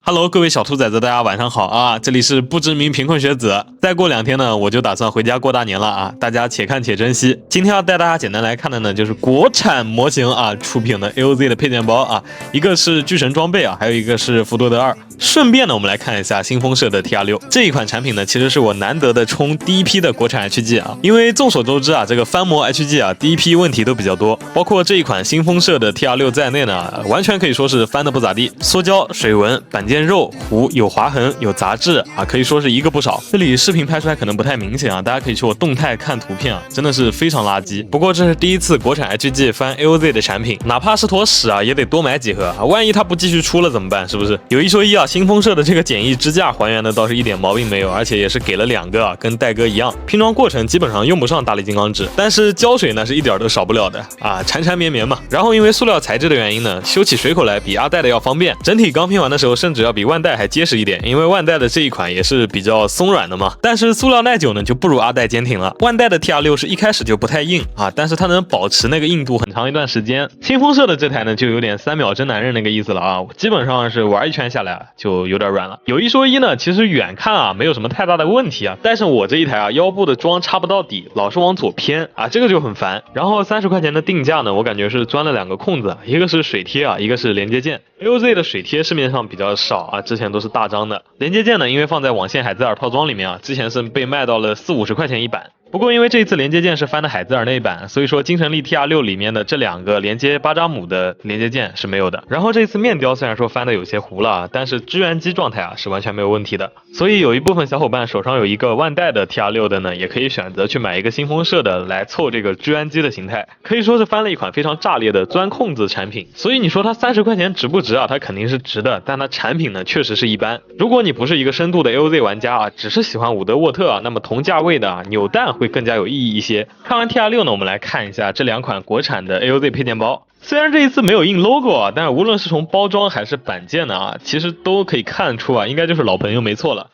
Hello， 各位小兔崽子，大家晚上好啊！这里是不知名贫困学子。再过2天呢，我就打算回家过大年了啊！大家且看且珍惜。今天要带大家简单来看的呢，就是国产模型啊出品的 AOZ 的配件包啊，一个是巨神装备啊，还有一个是福多德2。顺便呢，我们来看一下新风社的 TR6 这一款产品呢，其实是我难得的冲第一批的国产 HG 啊，因为众所周知啊，这个翻模 HG 啊，第一批问题都比较多，包括这一款新风社的 TR6 在内呢，完全可以说是翻的不咋地，缩胶、水纹、板件肉糊有划痕有杂质啊，可以说是一个不少。这里视频拍出来可能不太明显啊，大家可以去我动态看图片啊，真的是非常垃圾。不过这是第一次国产 HG 翻 AOZ 的产品，哪怕是坨屎啊，也得多买几盒啊，万一它不继续出了怎么办？是不是？有一说一啊，新风社的这个简易支架还原的倒是一点毛病没有，而且也是给了2个啊，跟戴哥一样。拼装过程基本上用不上大力金刚纸，但是胶水呢是一点都少不了的啊，缠缠绵绵嘛。然后因为塑料材质的原因呢，修起水口来比阿戴的要方便，整体刚拼完的时候甚至要比万代还结实一点，因为万代的这一款也是比较松软的嘛。但是塑料耐久呢就不如阿戴坚挺了。万代的 TR6 是一开始就不太硬啊，但是它能保持那个硬度很长一段时间。新风社的这台呢就有点3秒真男人那个意思了啊，基本上是玩一圈下来就有点软了。有一说一呢，其实远看啊没有什么太大的问题啊，但是我这一台啊腰部的装插不到底，老是往左偏啊，这个就很烦。然后30块钱的定价呢，我感觉是钻了2个空子，一个是水贴啊，一个是连接件。AOZ 的水贴市面上比较少啊，之前都是大张的。连接件呢，因为放在网线海兹尔套装里面啊，之前是被卖到了40-50块钱一板。不过因为这一次连接件是翻的海兹尔那一版，所以说精神力 TR6 里面的这2个连接巴扎姆的连接件是没有的。然后这一次面雕虽然说翻的有些糊了，但是支援机状态啊是完全没有问题的。所以有一部分小伙伴手上有一个万代的 TR6 的呢，也可以选择去买一个新风社的来凑这个支援机的形态，可以说是翻了一款非常炸裂的钻空子产品。所以你说它30块钱值不值啊？它肯定是值的，但它产品呢确实是一般。如果你不是一个深度的 AOZ 玩家啊，只是喜欢伍德沃特啊，那么同价位的扭蛋会更加有意义一些。看完 TR6 呢，我们来看一下这2款国产的 AOZ 配件包。虽然这一次没有印 logo 啊，但是无论是从包装还是板件呢啊，其实都可以看出啊，应该就是老朋友没错了。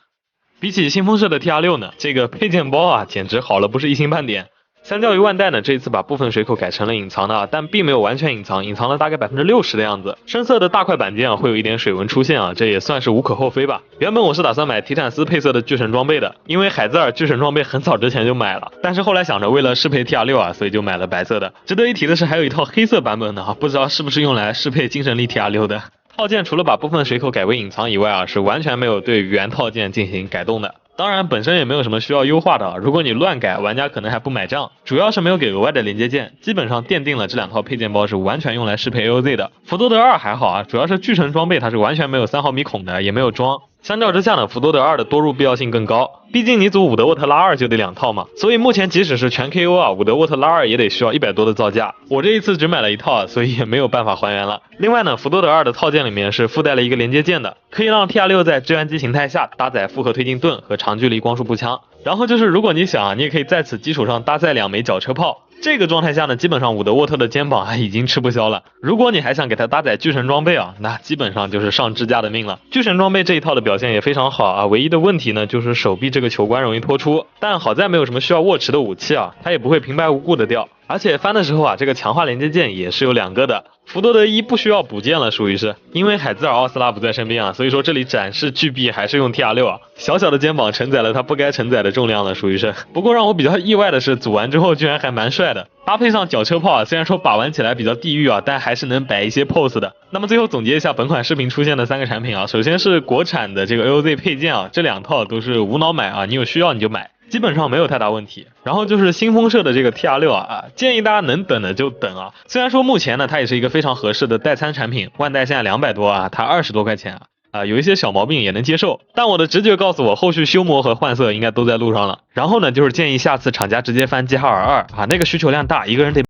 比起新风社的 TR6 呢，这个配件包啊简直好了不是一星半点。相较于万代呢，这一次把部分水口改成了隐藏的啊，但并没有完全隐藏，隐藏了大概60%的样子。深色的大块板件啊会有一点水纹出现啊，这也算是无可厚非吧。原本我是打算买提坦斯配色的巨神装备的，因为海兹尔巨神装备很早之前就买了，但是后来想着为了适配 TR6 啊，所以就买了白色的。值得一提的是还有一套黑色版本的啊，不知道是不是用来适配精神力 TR6 的。套件除了把部分水口改为隐藏以外啊，是完全没有对原套件进行改动的。当然本身也没有什么需要优化的啊，如果你乱改，玩家可能还不买账。主要是没有给额外的连接件，基本上奠定了这2套配件包是完全用来适配 AOZ 的。福多德2还好啊，主要是巨神装备它是完全没有3毫米孔的，也没有装。相较之下呢，福多德2的多入必要性更高，毕竟你组伍德沃特拉2就得2套嘛，所以目前即使是全 KO 啊，伍德沃特拉2也得需要100多的造价。我这一次只买了1套，所以也没有办法还原了。另外呢，福多德2的套件里面是附带了一个连接件的，可以让 TR6 在支援机形态下搭载复合推进盾和长距离光束步枪。然后就是如果你想，你也可以在此基础上搭载2枚绞车炮。这个状态下呢，基本上伍德沃特的肩膀已经吃不消了。如果你还想给它搭载巨神装备啊，那基本上就是上支架的命了。巨神装备这一套的表现也非常好啊，唯一的问题呢就是手臂这个球关容易脱出，但好在没有什么需要握持的武器啊，它也不会平白无故的掉。而且翻的时候啊，这个强化连接件也是有2个的。福多德1不需要补件了，属于是因为海兹尔奥斯拉不在身边啊，所以说这里展示巨臂还是用 TR6 啊，小小的肩膀承载了它不该承载的重量了，属于是。不过让我比较意外的是，组完之后居然还蛮帅的，搭配上绞车炮啊，虽然说把玩起来比较地狱啊，但还是能摆一些 pose 的。那么最后总结一下本款视频出现的3个产品啊，首先是国产的这个 AOZ 配件啊，这2套都是无脑买啊，你有需要你就买，基本上没有太大问题。然后就是新风社的这个 TR6 啊，建议大家能等的就等啊。虽然说目前呢它也是一个非常合适的代餐产品，万代现在200多啊，它20多块钱啊，有一些小毛病也能接受，但我的直觉告诉我后续修模和换色应该都在路上了。然后呢就是建议下次厂家直接翻 GHR2 啊，那个需求量大，一个人得。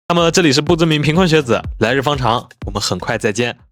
那么这里是不知名贫困学子，来日方长，我们很快再见。